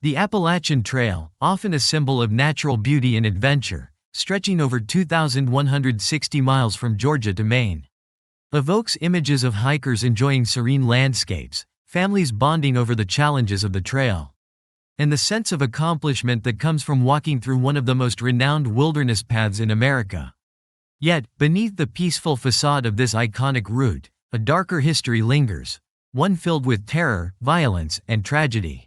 The Appalachian Trail, often a symbol of natural beauty and adventure, stretching over 2,160 miles from Georgia to Maine, evokes images of hikers enjoying serene landscapes, families bonding over the challenges of the trail, and the sense of accomplishment that comes from walking through one of the most renowned wilderness paths in America. Yet, beneath the peaceful facade of this iconic route, a darker history lingers, one filled with terror, violence, and tragedy.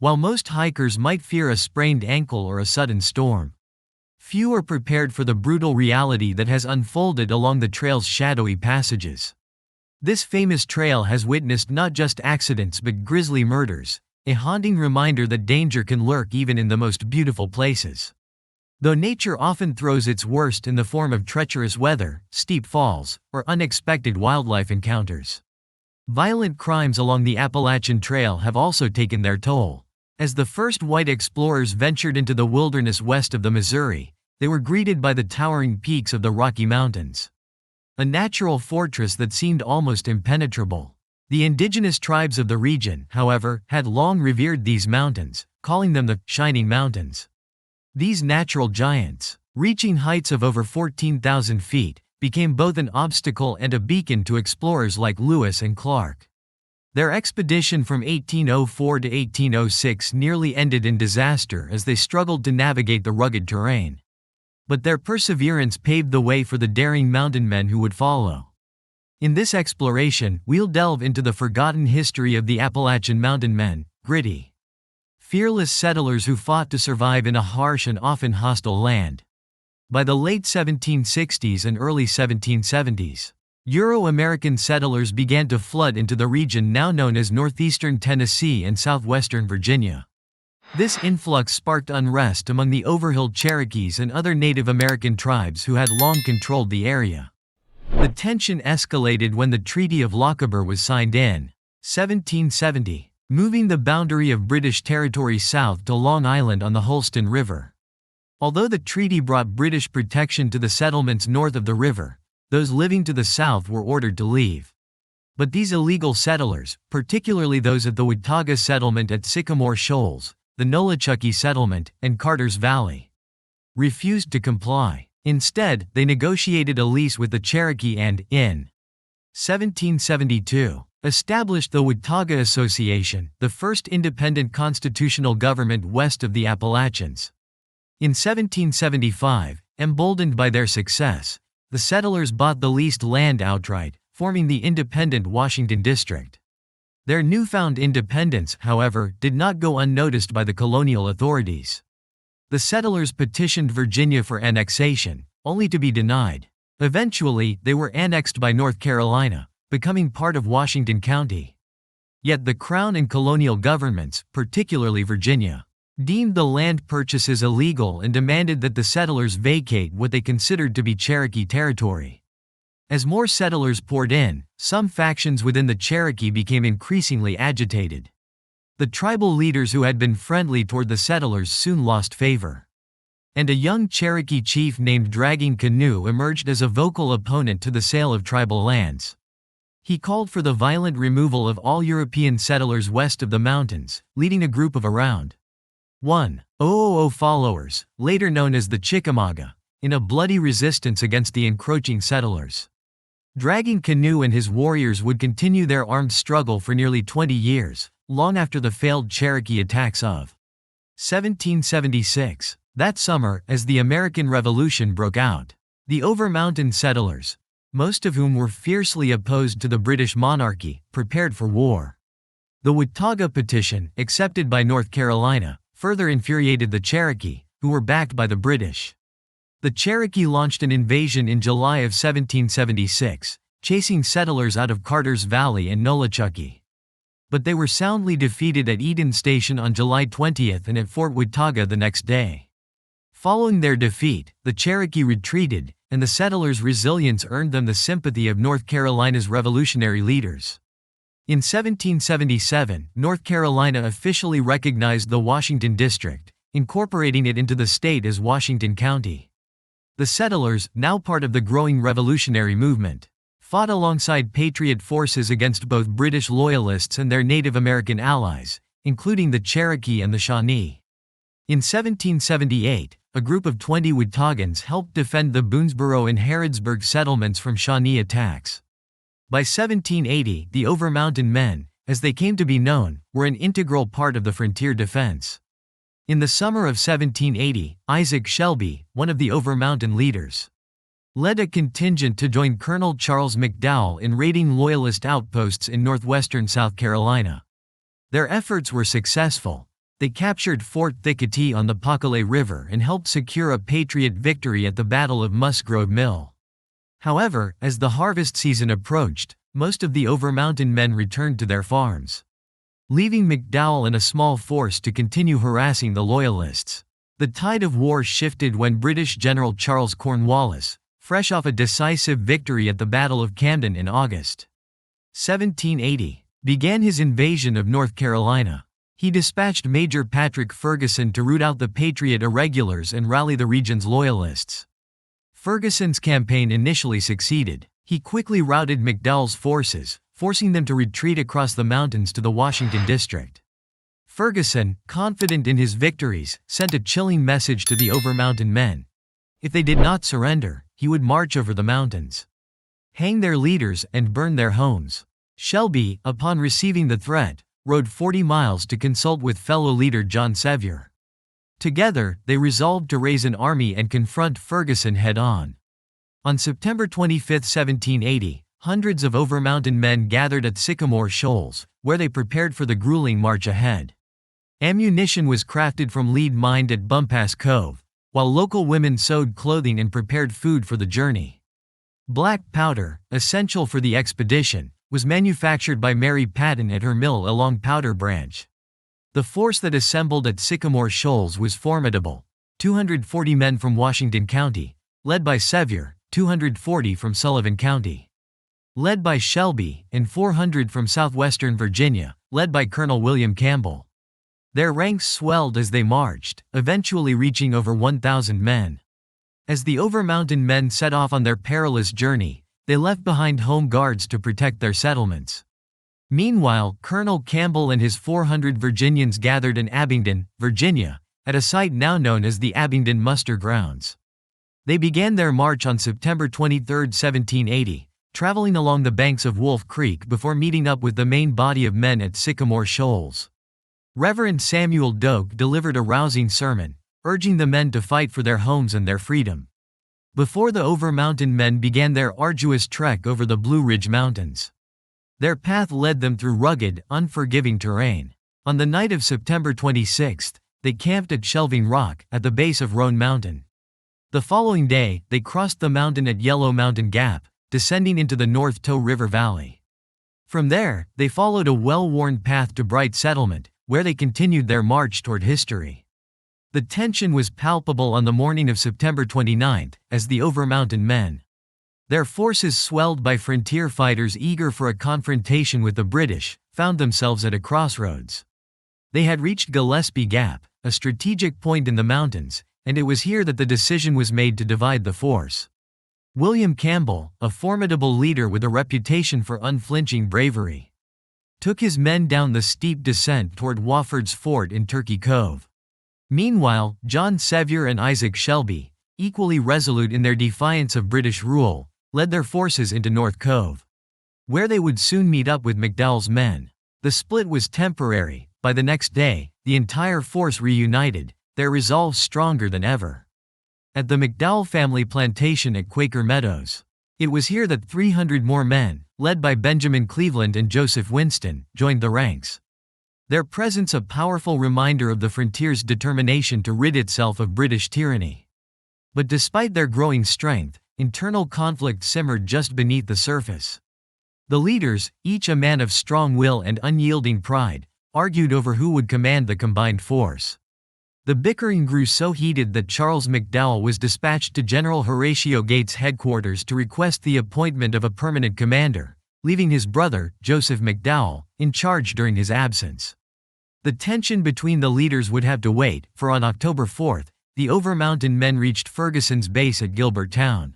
While most hikers might fear a sprained ankle or a sudden storm, few are prepared for the brutal reality that has unfolded along the trail's shadowy passages. This famous trail has witnessed not just accidents but grisly murders, a haunting reminder that danger can lurk even in the most beautiful places. Though nature often throws its worst in the form of treacherous weather, steep falls, or unexpected wildlife encounters, violent crimes along the Appalachian Trail have also taken their toll. As the first white explorers ventured into the wilderness west of the Missouri, they were greeted by the towering peaks of the Rocky Mountains, a natural fortress that seemed almost impenetrable. The indigenous tribes of the region, however, had long revered these mountains, calling them the Shining Mountains. These natural giants, reaching heights of over 14,000 feet, became both an obstacle and a beacon to explorers like Lewis and Clark. Their expedition from 1804 to 1806 nearly ended in disaster as they struggled to navigate the rugged terrain. But their perseverance paved the way for the daring mountain men who would follow. In this exploration, we'll delve into the forgotten history of the Appalachian mountain men, gritty, fearless settlers who fought to survive in a harsh and often hostile land. By the late 1760s and early 1770s, Euro-American settlers began to flood into the region now known as northeastern Tennessee and southwestern Virginia. This influx sparked unrest among the Overhill Cherokees and other Native American tribes who had long controlled the area. The tension escalated when the Treaty of Lochaber was signed in 1770, moving the boundary of British territory south to Long Island on the Holston River. Although the treaty brought British protection to the settlements north of the river, those living to the south were ordered to leave. But these illegal settlers, particularly those at the Watauga settlement at Sycamore Shoals, the Nolichucky settlement, and Carter's Valley, refused to comply. Instead, they negotiated a lease with the Cherokee and, in 1772, established the Watauga Association, the first independent constitutional government west of the Appalachians. In 1775, emboldened by their success, the settlers bought the leased land outright, forming the independent Washington District. Their newfound independence, however, did not go unnoticed by the colonial authorities. The settlers petitioned Virginia for annexation, only to be denied. Eventually, they were annexed by North Carolina, becoming part of Washington County. Yet the Crown and colonial governments, particularly Virginia, deemed the land purchases illegal and demanded that the settlers vacate what they considered to be Cherokee territory. As more settlers poured in, some factions within the Cherokee became increasingly agitated. The tribal leaders who had been friendly toward the settlers soon lost favor, and a young Cherokee chief named Dragging Canoe emerged as a vocal opponent to the sale of tribal lands. He called for the violent removal of all European settlers west of the mountains, leading a group of around 1,000 followers, later known as the Chickamauga, in a bloody resistance against the encroaching settlers. Dragging Canoe and his warriors would continue their armed struggle for nearly 20 years, long after the failed Cherokee attacks of 1776. That summer, as the American Revolution broke out, the over-mountain settlers, most of whom were fiercely opposed to the British monarchy, prepared for war. The Watauga petition, accepted by North Carolina, further infuriated the Cherokee, who were backed by the British. The Cherokee launched an invasion in July of 1776, chasing settlers out of Carter's Valley and Nolichucky. But they were soundly defeated at Eden Station on July 20 and at Fort Watauga the next day. Following their defeat, the Cherokee retreated, and the settlers' resilience earned them the sympathy of North Carolina's revolutionary leaders. In 1777, North Carolina officially recognized the Washington District, incorporating it into the state as Washington County. The settlers, now part of the growing revolutionary movement, fought alongside Patriot forces against both British loyalists and their Native American allies, including the Cherokee and the Shawnee. In 1778, a group of 20 Watauguans helped defend the Boonesboro and Harrodsburg settlements from Shawnee attacks. By 1780, the Over-Mountain Men, as they came to be known, were an integral part of the frontier defense. In the summer of 1780, Isaac Shelby, one of the Over-Mountain leaders, led a contingent to join Colonel Charles McDowell in raiding Loyalist outposts in northwestern South Carolina. Their efforts were successful. They captured Fort Thicketee on the Pacale River and helped secure a Patriot victory at the Battle of Musgrove Mill. However, as the harvest season approached, most of the Over-Mountain Men returned to their farms, leaving McDowell and a small force to continue harassing the Loyalists. The tide of war shifted when British General Charles Cornwallis, fresh off a decisive victory at the Battle of Camden in August 1780, began his invasion of North Carolina. He dispatched Major Patrick Ferguson to root out the Patriot irregulars and rally the region's Loyalists. Ferguson's campaign initially succeeded. He quickly routed McDowell's forces, forcing them to retreat across the mountains to the Washington district. Ferguson, confident in his victories, sent a chilling message to the Over-Mountain Men. If they did not surrender, he would march over the mountains, hang their leaders, and burn their homes. Shelby, upon receiving the threat, rode 40 miles to consult with fellow leader John Sevier. Together, they resolved to raise an army and confront Ferguson head-on. On September 25, 1780, hundreds of Over-Mountain Men gathered at Sycamore Shoals, where they prepared for the grueling march ahead. Ammunition was crafted from lead mined at Bumpass Cove, while local women sewed clothing and prepared food for the journey. Black powder, essential for the expedition, was manufactured by Mary Patton at her mill along Powder Branch. The force that assembled at Sycamore Shoals was formidable: 240 men from Washington County, led by Sevier, 240 from Sullivan County, led by Shelby, and 400 from southwestern Virginia, led by Colonel William Campbell. Their ranks swelled as they marched, eventually reaching over 1,000 men. As the Over-Mountain Men set off on their perilous journey, they left behind home guards to protect their settlements. Meanwhile, Colonel Campbell and his 400 Virginians gathered in Abingdon, Virginia, at a site now known as the Abingdon Muster Grounds. They began their march on September 23, 1780, traveling along the banks of Wolf Creek before meeting up with the main body of men at Sycamore Shoals. Reverend Samuel Doak delivered a rousing sermon, urging the men to fight for their homes and their freedom. Before the Over-Mountain Men began their arduous trek over the Blue Ridge Mountains, their path led them through rugged, unforgiving terrain. On the night of September 26, they camped at Shelving Rock, at the base of Roan Mountain. The following day, they crossed the mountain at Yellow Mountain Gap, descending into the North Toe River Valley. From there, they followed a well-worn path to Bright Settlement, where they continued their march toward history. The tension was palpable on the morning of September 29, as the Over-Mountain Men, their forces swelled by frontier fighters eager for a confrontation with the British, found themselves at a crossroads. They had reached Gillespie Gap, a strategic point in the mountains, and it was here that the decision was made to divide the force. William Campbell, a formidable leader with a reputation for unflinching bravery, took his men down the steep descent toward Wofford's Fort in Turkey Cove. Meanwhile, John Sevier and Isaac Shelby, equally resolute in their defiance of British rule, led their forces into North Cove, where they would soon meet up with McDowell's men. The split was temporary. By the next day, the entire force reunited, their resolve stronger than ever, at the McDowell family plantation at Quaker Meadows. It was here that 300 more men, led by Benjamin Cleveland and Joseph Winston, joined the ranks. Their presence a powerful reminder of the frontier's determination to rid itself of British tyranny. But despite their growing strength, internal conflict simmered just beneath the surface. The leaders, each a man of strong will and unyielding pride, argued over who would command the combined force. The bickering grew so heated that Charles McDowell was dispatched to General Horatio Gates' headquarters to request the appointment of a permanent commander, leaving his brother, Joseph McDowell, in charge during his absence. The tension between the leaders would have to wait, for on October 4, the Over-Mountain Men reached Ferguson's base at Gilbert Town,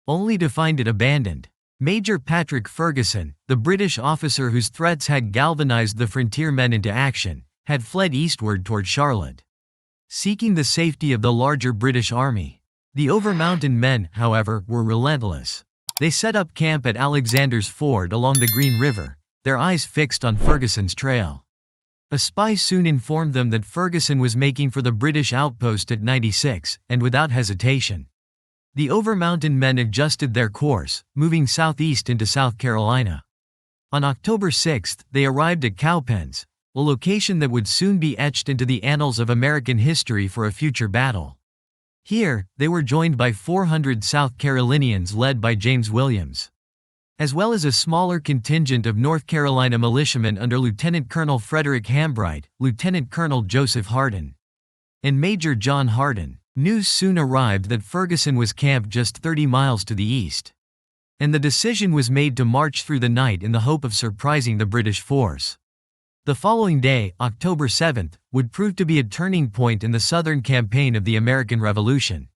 only to find it abandoned. Major Patrick Ferguson, the British officer whose threats had galvanized the frontier men into action, had fled eastward toward Charlotte, seeking the safety of the larger British army. The over-mountain men, however, were relentless. They set up camp at Alexander's Ford along the Green River, their eyes fixed on Ferguson's trail. A spy soon informed them that Ferguson was making for the British outpost at 96, and without hesitation, the over-mountain men adjusted their course, moving southeast into South Carolina. On October 6, they arrived at Cowpens, a location that would soon be etched into the annals of American history for a future battle. Here, they were joined by 400 South Carolinians led by James Williams, as well as a smaller contingent of North Carolina militiamen under Lieutenant Colonel Frederick Hambright, Lieutenant Colonel Joseph Hardin, and Major John Hardin. News soon arrived that Ferguson was camped just 30 miles to the east, and the decision was made to march through the night in the hope of surprising the British force. The following day, October 7, would prove to be a turning point in the Southern campaign of the American Revolution.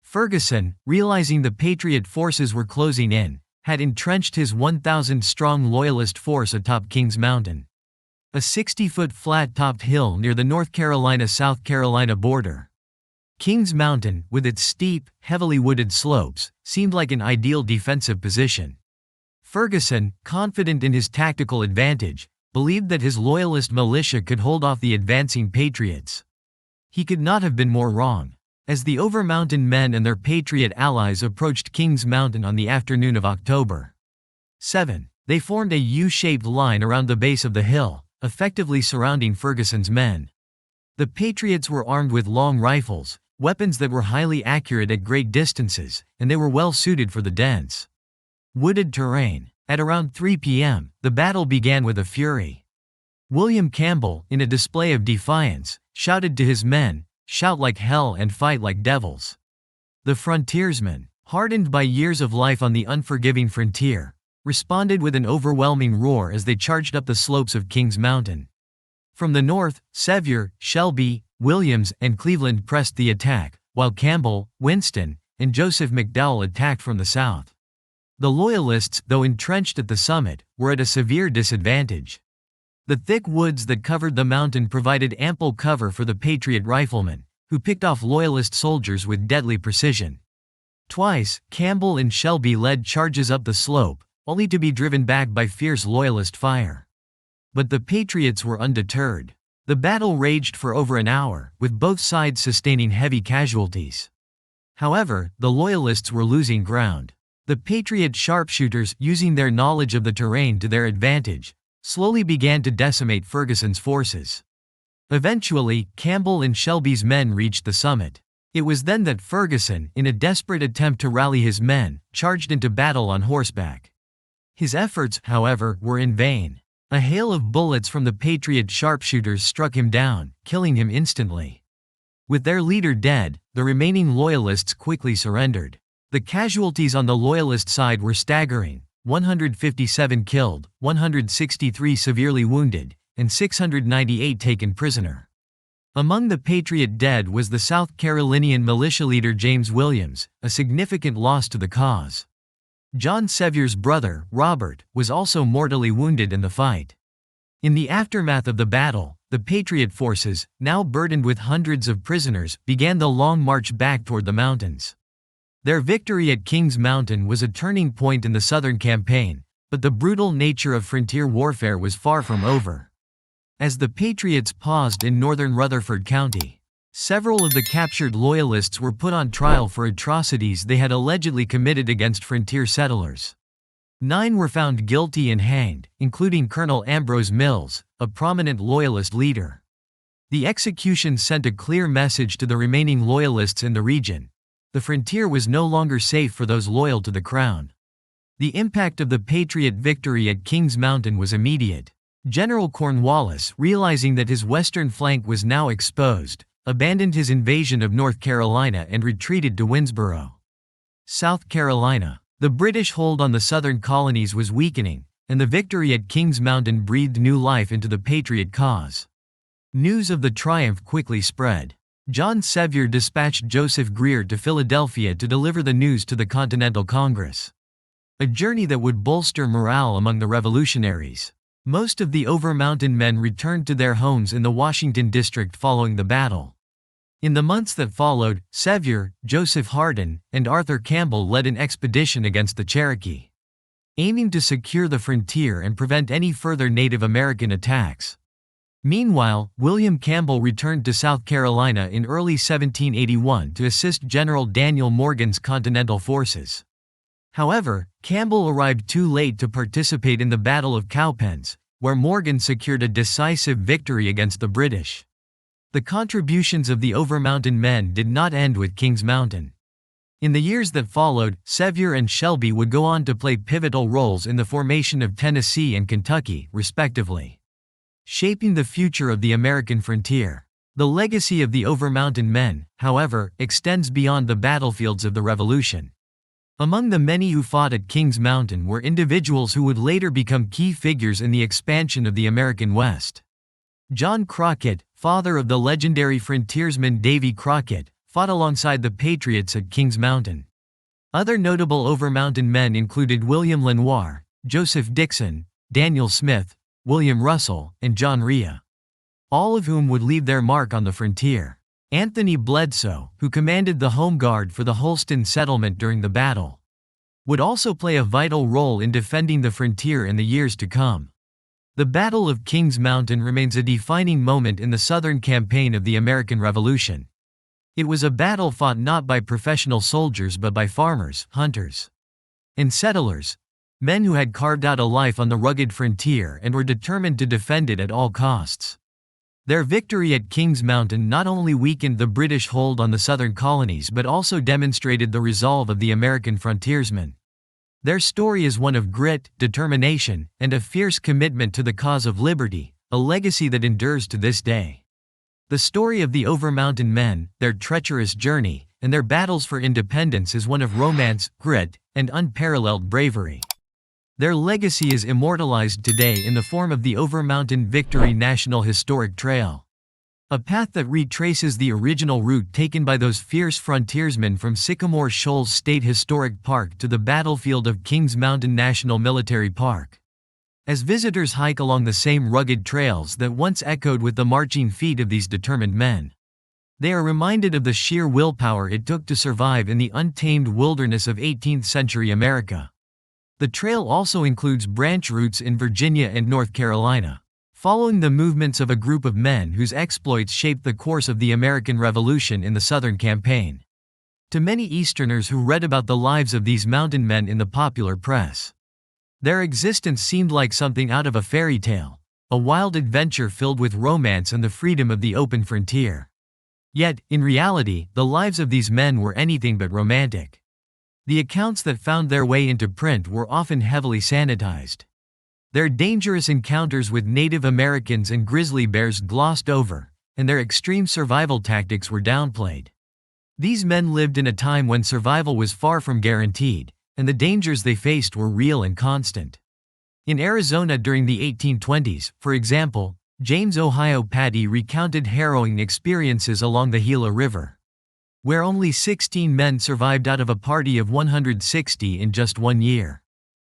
Ferguson, realizing the Patriot forces were closing in, had entrenched his 1,000-strong Loyalist force atop Kings Mountain, a 60-foot flat-topped hill near the North Carolina-South Carolina border. Kings Mountain, with its steep, heavily wooded slopes, seemed like an ideal defensive position. Ferguson, confident in his tactical advantage, believed that his Loyalist militia could hold off the advancing Patriots. He could not have been more wrong. As the over-mountain men and their Patriot allies approached Kings Mountain on the afternoon of October 7, they formed a U-shaped line around the base of the hill, effectively surrounding Ferguson's men. The Patriots were armed with long rifles, weapons that were highly accurate at great distances, and they were well suited for the dense, wooded terrain. At around 3 p.m., the battle began with a fury. William Campbell, in a display of defiance, shouted to his men, "Shout like hell and fight like devils." The frontiersmen, hardened by years of life on the unforgiving frontier, responded with an overwhelming roar as they charged up the slopes of Kings Mountain. From the north, Sevier, Shelby, Williams, and Cleveland pressed the attack, while Campbell, Winston, and Joseph McDowell attacked from the south. The Loyalists, though entrenched at the summit, were at a severe disadvantage. The thick woods that covered the mountain provided ample cover for the Patriot riflemen, who picked off Loyalist soldiers with deadly precision. Twice, Campbell and Shelby led charges up the slope, only to be driven back by fierce Loyalist fire. But the Patriots were undeterred. The battle raged for over an hour, with both sides sustaining heavy casualties. However, the Loyalists were losing ground. The Patriot sharpshooters, using their knowledge of the terrain to their advantage, slowly began to decimate Ferguson's forces. Eventually, Campbell and Shelby's men reached the summit. It was then that Ferguson, in a desperate attempt to rally his men, charged into battle on horseback. His efforts, however, were in vain. A hail of bullets from the Patriot sharpshooters struck him down, killing him instantly. With their leader dead, the remaining Loyalists quickly surrendered. The casualties on the Loyalist side were staggering: 157 killed, 163 severely wounded, and 698 taken prisoner. Among the Patriot dead was the South Carolinian militia leader James Williams, a significant loss to the cause. John Sevier's brother, Robert, was also mortally wounded in the fight. In the aftermath of the battle, the Patriot forces, now burdened with hundreds of prisoners, began the long march back toward the mountains. Their victory at Kings Mountain was a turning point in the Southern campaign, but the brutal nature of frontier warfare was far from over. As the Patriots paused in northern Rutherford County, several of the captured Loyalists were put on trial for atrocities they had allegedly committed against frontier settlers. 9 were found guilty and hanged, including Colonel Ambrose Mills, a prominent Loyalist leader. The execution sent a clear message to the remaining Loyalists in the region: the frontier was no longer safe for those loyal to the crown. The impact of the Patriot victory at Kings Mountain was immediate. General Cornwallis, realizing that his western flank was now exposed, abandoned his invasion of North Carolina and retreated to Winnsboro, South Carolina. The British hold on the southern colonies was weakening, and the victory at Kings Mountain breathed new life into the Patriot cause. News of the triumph quickly spread. John Sevier dispatched Joseph Grier to Philadelphia to deliver the news to the Continental Congress, a journey that would bolster morale among the revolutionaries. Most of the Over-Mountain men returned to their homes in the Washington district following the battle. In the months that followed, Sevier, Joseph Hardin, and Arthur Campbell led an expedition against the Cherokee, aiming to secure the frontier and prevent any further Native American attacks. Meanwhile, William Campbell returned to South Carolina in early 1781 to assist General Daniel Morgan's Continental forces. However, Campbell arrived too late to participate in the Battle of Cowpens, where Morgan secured a decisive victory against the British. The contributions of the Over-Mountain men did not end with Kings Mountain. In the years that followed, Sevier and Shelby would go on to play pivotal roles in the formation of Tennessee and Kentucky, respectively, shaping the future of the American frontier. The legacy of the Over-Mountain men, however, extends beyond the battlefields of the Revolution. Among the many who fought at Kings Mountain were individuals who would later become key figures in the expansion of the American West. John Crockett, father of the legendary frontiersman Davy Crockett, fought alongside the Patriots at Kings Mountain. Other notable Over-Mountain men included William Lenoir, Joseph Dixon, Daniel Smith, William Russell, and John Rhea, all of whom would leave their mark on the frontier. Anthony Bledsoe, who commanded the Home Guard for the Holston settlement during the battle, would also play a vital role in defending the frontier in the years to come. The Battle of Kings Mountain remains a defining moment in the Southern campaign of the American Revolution. It was a battle fought not by professional soldiers but by farmers, hunters, and settlers, men who had carved out a life on the rugged frontier and were determined to defend it at all costs. Their victory at Kings Mountain not only weakened the British hold on the southern colonies but also demonstrated the resolve of the American frontiersmen. Their story is one of grit, determination, and a fierce commitment to the cause of liberty, a legacy that endures to this day. The story of the Over-Mountain men, their treacherous journey, and their battles for independence is one of romance, grit, and unparalleled bravery. Their legacy is immortalized today in the form of the Over-Mountain Victory National Historic Trail, a path that retraces the original route taken by those fierce frontiersmen from Sycamore Shoals State Historic Park to the battlefield of Kings Mountain National Military Park. As visitors hike along the same rugged trails that once echoed with the marching feet of these determined men, they are reminded of the sheer willpower it took to survive in the untamed wilderness of 18th-century America. The trail also includes branch routes in Virginia and North Carolina, following the movements of a group of men whose exploits shaped the course of the American Revolution in the Southern campaign. To many Easterners who read about the lives of these mountain men in the popular press, their existence seemed like something out of a fairy tale, a wild adventure filled with romance and the freedom of the open frontier. Yet, in reality, the lives of these men were anything but romantic. The accounts that found their way into print were often heavily sanitized, their dangerous encounters with Native Americans and grizzly bears glossed over, and their extreme survival tactics were downplayed. These men lived in a time when survival was far from guaranteed, and the dangers they faced were real and constant. In Arizona during the 1820s, for example, James Ohio Patty recounted harrowing experiences along the Gila River, where only 16 men survived out of a party of 160 in just 1 year.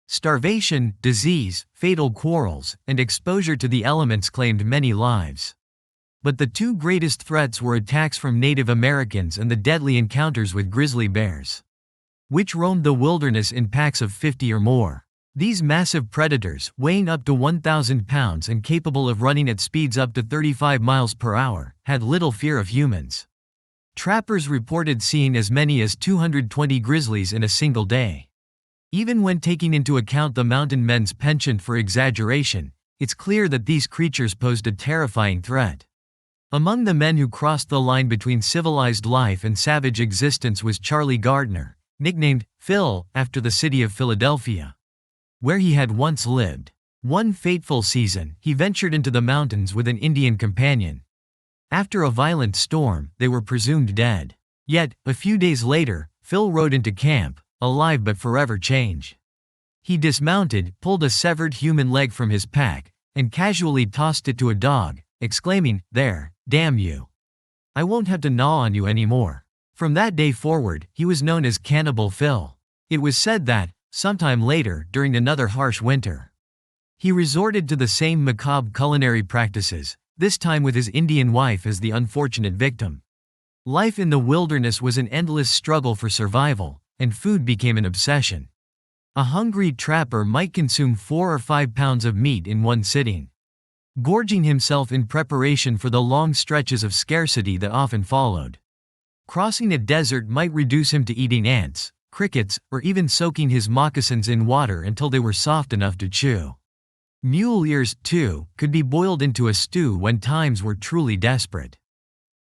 Starvation, disease, fatal quarrels, and exposure to the elements claimed many lives. But the two greatest threats were attacks from Native Americans and the deadly encounters with grizzly bears, which roamed the wilderness in packs of 50 or more. These massive predators, weighing up to 1,000 pounds and capable of running at speeds up to 35 miles per hour, had little fear of humans. Trappers reported seeing as many as 220 grizzlies in a single day. Even when taking into account the mountain men's penchant for exaggeration, it's clear that these creatures posed a terrifying threat. Among the men who crossed the line between civilized life and savage existence was Charlie Gardner, nicknamed Phil after the city of Philadelphia, where he had once lived. One fateful season, he ventured into the mountains with an Indian companion. After a violent storm, they were presumed dead. Yet, a few days later, Phil rode into camp, alive but forever changed. He dismounted, pulled a severed human leg from his pack, and casually tossed it to a dog, exclaiming, "There, damn you. I won't have to gnaw on you anymore." From that day forward, he was known as Cannibal Phil. It was said that, sometime later, during another harsh winter, He resorted to the same macabre culinary practices, this time with his Indian wife as the unfortunate victim. Life in the wilderness was an endless struggle for survival, and food became an obsession. A hungry trapper might consume 4 or 5 pounds of meat in one sitting, gorging himself in preparation for the long stretches of scarcity that often followed. Crossing a desert might reduce him to eating ants, crickets, or even soaking his moccasins in water until they were soft enough to chew. Mule ears, too, could be boiled into a stew when times were truly desperate.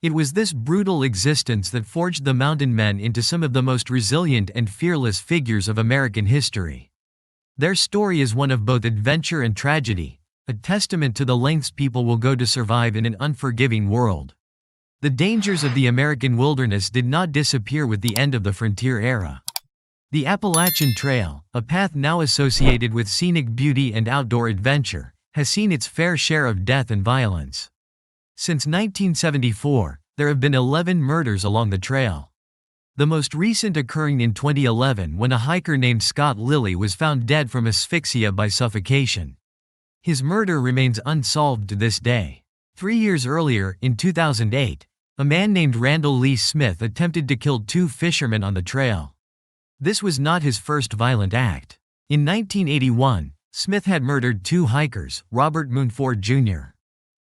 It was this brutal existence that forged the mountain men into some of the most resilient and fearless figures of American history. Their story is one of both adventure and tragedy, a testament to the lengths people will go to survive in an unforgiving world. The dangers of the American wilderness did not disappear with the end of the frontier era. The Appalachian Trail, a path now associated with scenic beauty and outdoor adventure, has seen its fair share of death and violence. Since 1974, there have been 11 murders along the trail. The most recent occurring in 2011 when a hiker named Scott Lilly was found dead from asphyxia by suffocation. His murder remains unsolved to this day. 3 years earlier, in 2008, a man named Randall Lee Smith attempted to kill 2 fishermen on the trail. This was not his first violent act. In 1981, Smith had murdered 2 hikers, Robert Moonford Jr.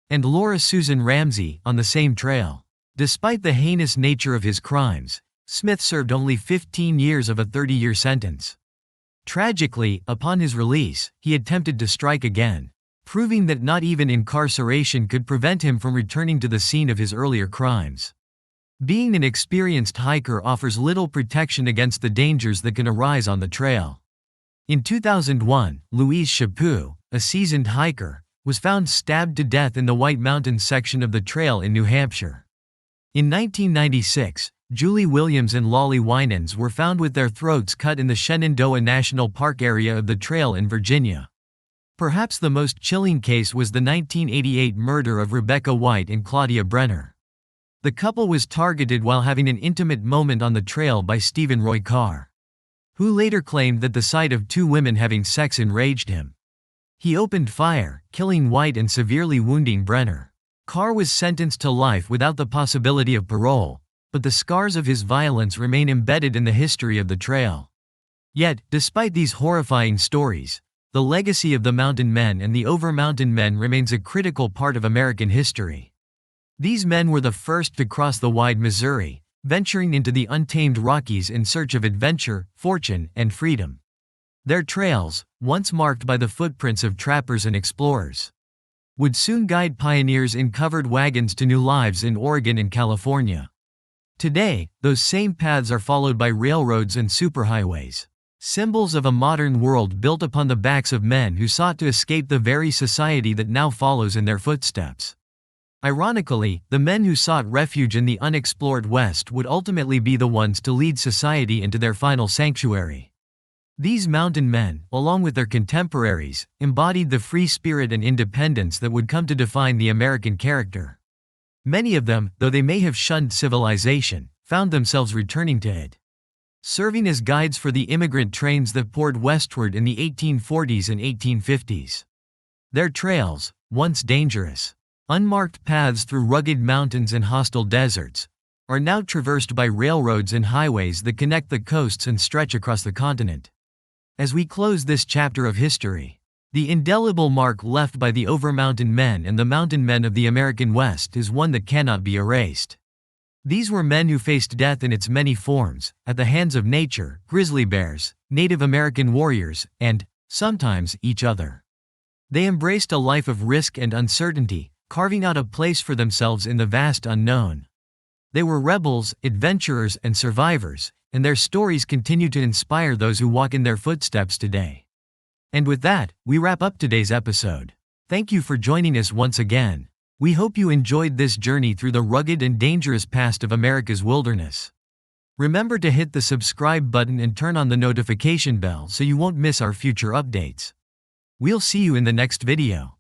and Laura Susan Ramsey, on the same trail. Despite the heinous nature of his crimes, Smith served only 15 years of a 30-year sentence. Tragically, upon his release, he attempted to strike again, proving that not even incarceration could prevent him from returning to the scene of his earlier crimes. Being an experienced hiker offers little protection against the dangers that can arise on the trail. In 2001, Louise Chaput, a seasoned hiker, was found stabbed to death in the White Mountains section of the trail in New Hampshire. In 1996, Julie Williams and Lolly Winans were found with their throats cut in the Shenandoah National Park area of the trail in Virginia. Perhaps the most chilling case was the 1988 murder of Rebecca White and Claudia Brenner. The couple was targeted while having an intimate moment on the trail by Stephen Roy Carr, who later claimed that the sight of 2 women having sex enraged him. He opened fire, killing White and severely wounding Brenner. Carr was sentenced to life without the possibility of parole, but the scars of his violence remain embedded in the history of the trail. Yet, despite these horrifying stories, the legacy of the mountain men and the over-mountain men remains a critical part of American history. These men were the first to cross the wide Missouri, venturing into the untamed Rockies in search of adventure, fortune, and freedom. Their trails, once marked by the footprints of trappers and explorers, would soon guide pioneers in covered wagons to new lives in Oregon and California. Today, those same paths are followed by railroads and superhighways, symbols of a modern world built upon the backs of men who sought to escape the very society that now follows in their footsteps. Ironically, the men who sought refuge in the unexplored West would ultimately be the ones to lead society into their final sanctuary. These mountain men, along with their contemporaries, embodied the free spirit and independence that would come to define the American character. Many of them, though they may have shunned civilization, found themselves returning to it, serving as guides for the immigrant trains that poured westward in the 1840s and 1850s. Their trails, once dangerous, unmarked paths through rugged mountains and hostile deserts, are now traversed by railroads and highways that connect the coasts and stretch across the continent. As we close this chapter of history, the indelible mark left by the over-mountain men and the mountain men of the American West is one that cannot be erased. These were men who faced death in its many forms, at the hands of nature, grizzly bears, Native American warriors, and, sometimes, each other. They embraced a life of risk and uncertainty, carving out a place for themselves in the vast unknown. They were rebels, adventurers, and survivors, and their stories continue to inspire those who walk in their footsteps today. And with that, we wrap up today's episode. Thank you for joining us once again. We hope you enjoyed this journey through the rugged and dangerous past of America's wilderness. Remember to hit the subscribe button and turn on the notification bell so you won't miss our future updates. We'll see you in the next video.